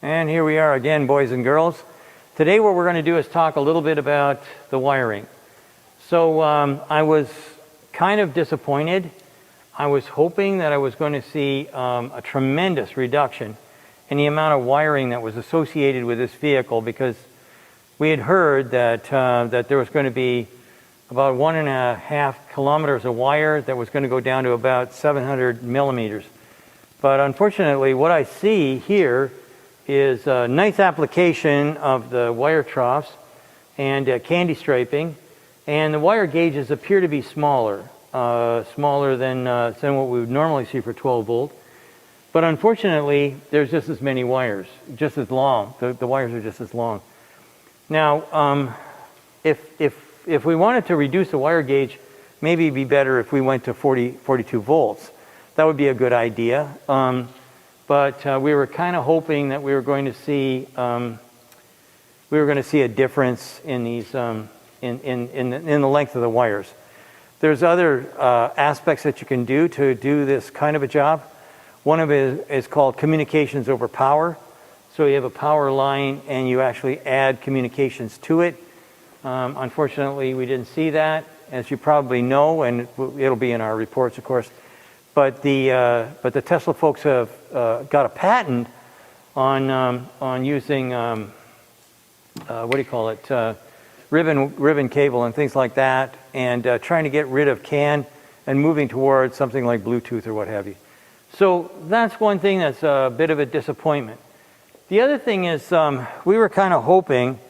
And here we are again, boys and girls. Today what we're going to do is talk a little bit about the wiring. So I was kind of disappointed. I was hoping that I was going to see a tremendous reduction in the amount of wiring that was associated with this vehicle, because we had heard that, that there was going to be about 1.5 kilometers of wire that was going to go down to about 700 millimeters. But unfortunately, what I see here is a nice application of the wire troughs and candy striping, and the wire gauges appear to be smaller, smaller than what we would normally see for 12 volt. But unfortunately, there's just as many wires, just as long. The wires are just as long. Now, if we wanted to reduce the wire gauge, maybe it'd be better if we went to 42 volts. That would be a good idea. But we were kind of hoping that we were going to see a difference in these in the length of the wires. There's other aspects that you can do to do this kind of a job. One of it is called communications over power. So you have a power line and you actually add communications to it. Unfortunately, we didn't see that, as you probably know, and it'll be in our reports, of course. But the Tesla folks have got a patent on using what do you call it, ribbon cable and things like that, and trying to get rid of CAN and moving towards something like Bluetooth or what have you. So that's one thing that's a bit of a disappointment. The other thing is we were kind of hoping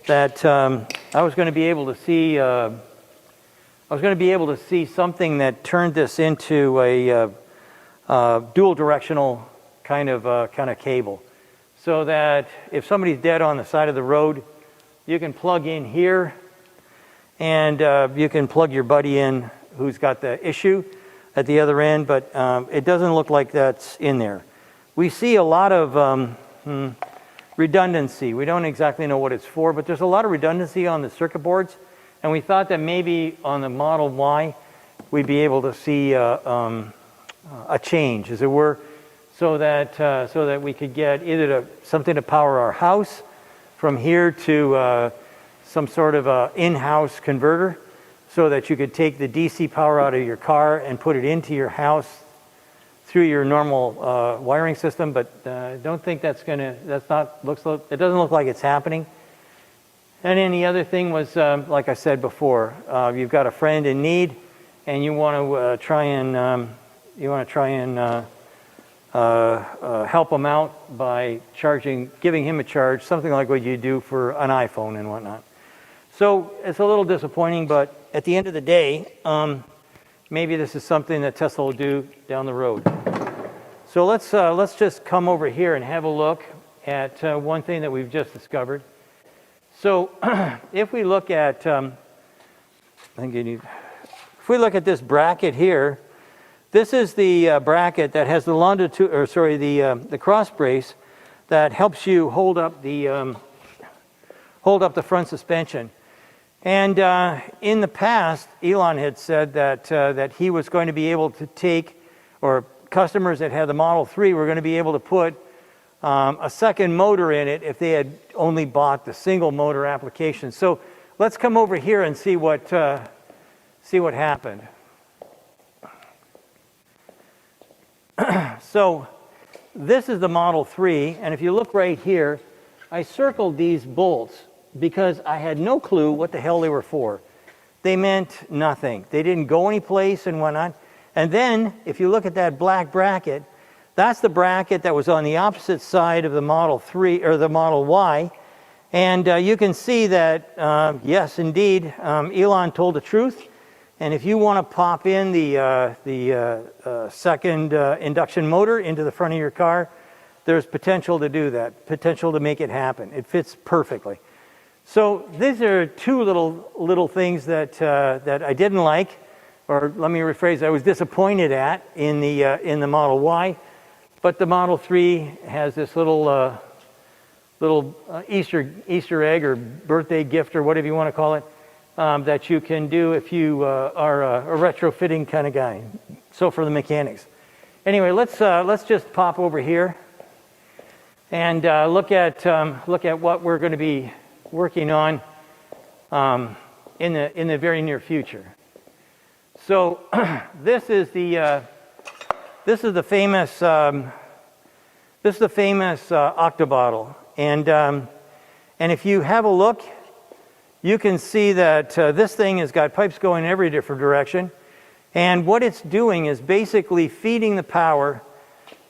that I was going to be able to see. I was going to be able to see something that turned this into a dual directional kind of cable, so that if somebody's dead on the side of the road, you can plug in here, and you can plug your buddy in who's got the issue at the other end. But it doesn't look like that's in there. We see a lot of redundancy. We don't exactly know what it's for, but there's a lot of redundancy on the circuit boards. And we thought that maybe on the Model Y, we'd be able to see a change, as it were, so that we could get either something to power our house from here to some sort of a in-house converter, so that you could take the DC power out of your car and put it into your house through your normal wiring system. But I don't think it doesn't look like it's happening. And then the other thing was, like I said before, you've got a friend in need, and you want to try and help him out by giving him a charge, something like what you do for an iPhone and whatnot. So it's a little disappointing, but at the end of the day, maybe this is something that Tesla will do down the road. So let's just come over here and have a look at one thing that we've just discovered. So if we look at if we look at this bracket here, this is the bracket that has the the cross brace that helps you hold up the front suspension. And in the past, Elon had said that he was going to be able to take, or customers that had the Model 3 were going to be able to put a second motor in it if they had only bought the single motor application. So let's come over here and see what happened. So this is the Model 3, and if you look right here, I circled these bolts because I had no clue what the hell they were for. They meant nothing. They didn't go anyplace and whatnot. And then if you look at that black bracket, that's the bracket that was on the opposite side of the Model 3 or the Model Y. And you can see that, yes, indeed, Elon told the truth. And if you want to pop in the second induction motor into the front of your car, there's potential to do that, potential to make it happen. It fits perfectly. So these are two little things that I didn't like, or let me rephrase, I was disappointed at in the Model Y. But the Model 3 has this little Easter egg or birthday gift or whatever you want to call it, that you can do if you are a retrofitting kind of guy. So for the mechanics. Anyway, let's just pop over here and look at what we're going to be working on in the very near future. So this is the famous Octobottle, and if you have a look, you can see that this thing has got pipes going in every different direction, and what it's doing is basically feeding the power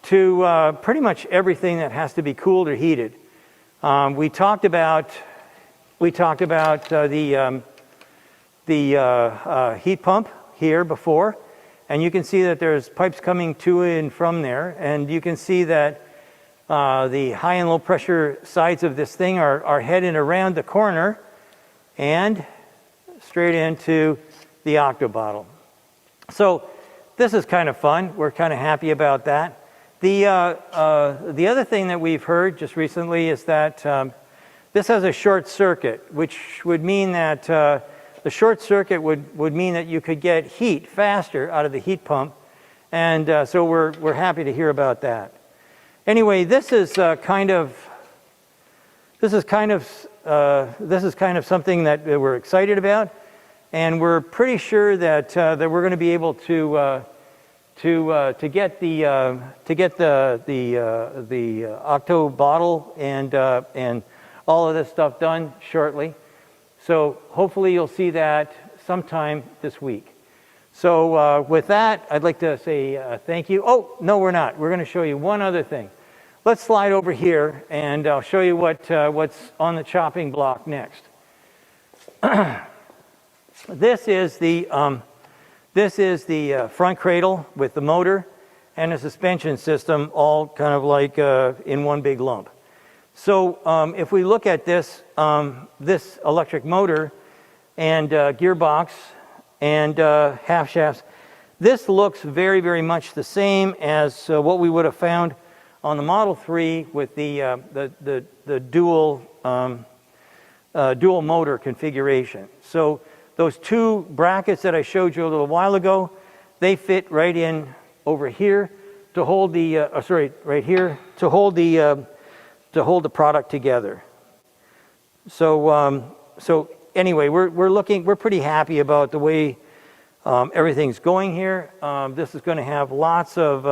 to pretty much everything that has to be cooled or heated. We talked about the heat pump here before, and you can see that there's pipes coming to and from there, and you can see that the high and low pressure sides of this thing are heading around the corner and straight into the Octobottle. So this is kind of fun. We're kind of happy about that. The other thing that we've heard just recently is that this has a short circuit, which would mean that the short circuit would mean that you could get heat faster out of the heat pump, and so we're happy to hear about that. Anyway, this is kind of something that we're excited about, and we're pretty sure that that we're going to be able to get the Octobottle and all of this stuff done shortly. So hopefully you'll see that sometime this week. So with that, I'd like to say thank you. Oh, no, we're not. We're going to show you one other thing. Let's slide over here, and I'll show you what's on the chopping block next. This is the front cradle with the motor and a suspension system, all kind of like in one big lump. So if we look at this electric motor and gearbox and half shafts, this looks very, very much the same as what we would have found on the Model 3 with the dual motor configuration. So those two brackets that I showed you a little while ago, they fit right in over here to hold the right here to hold the product together. So anyway, we're pretty happy about the way everything's going here. This is going to have lots of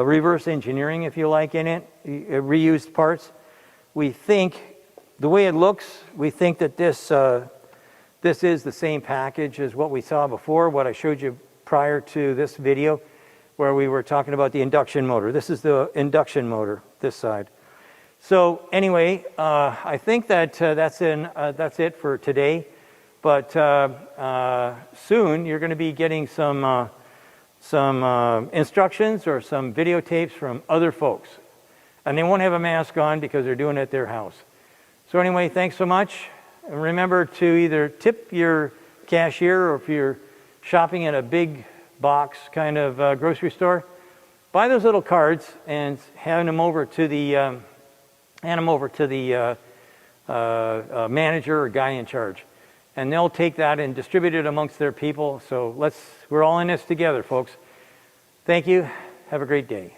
reverse engineering, if you like, in it, reused parts. We think the way it looks, we think that this is the same package as what we saw before, what I showed you prior to this video, where we were talking about the induction motor. This is the induction motor, this side. So anyway, I think that that's it for today. But soon you're going to be getting some instructions or some videotapes from other folks, and they won't have a mask on because they're doing it at their house. So anyway, thanks so much. And remember to either tip your cashier, or if you're shopping at a big box kind of grocery store, buy those little cards and hand them over to the manager or guy in charge, and they'll take that and distribute it amongst their people. So we're all in this together, folks. Thank you. Have a great day.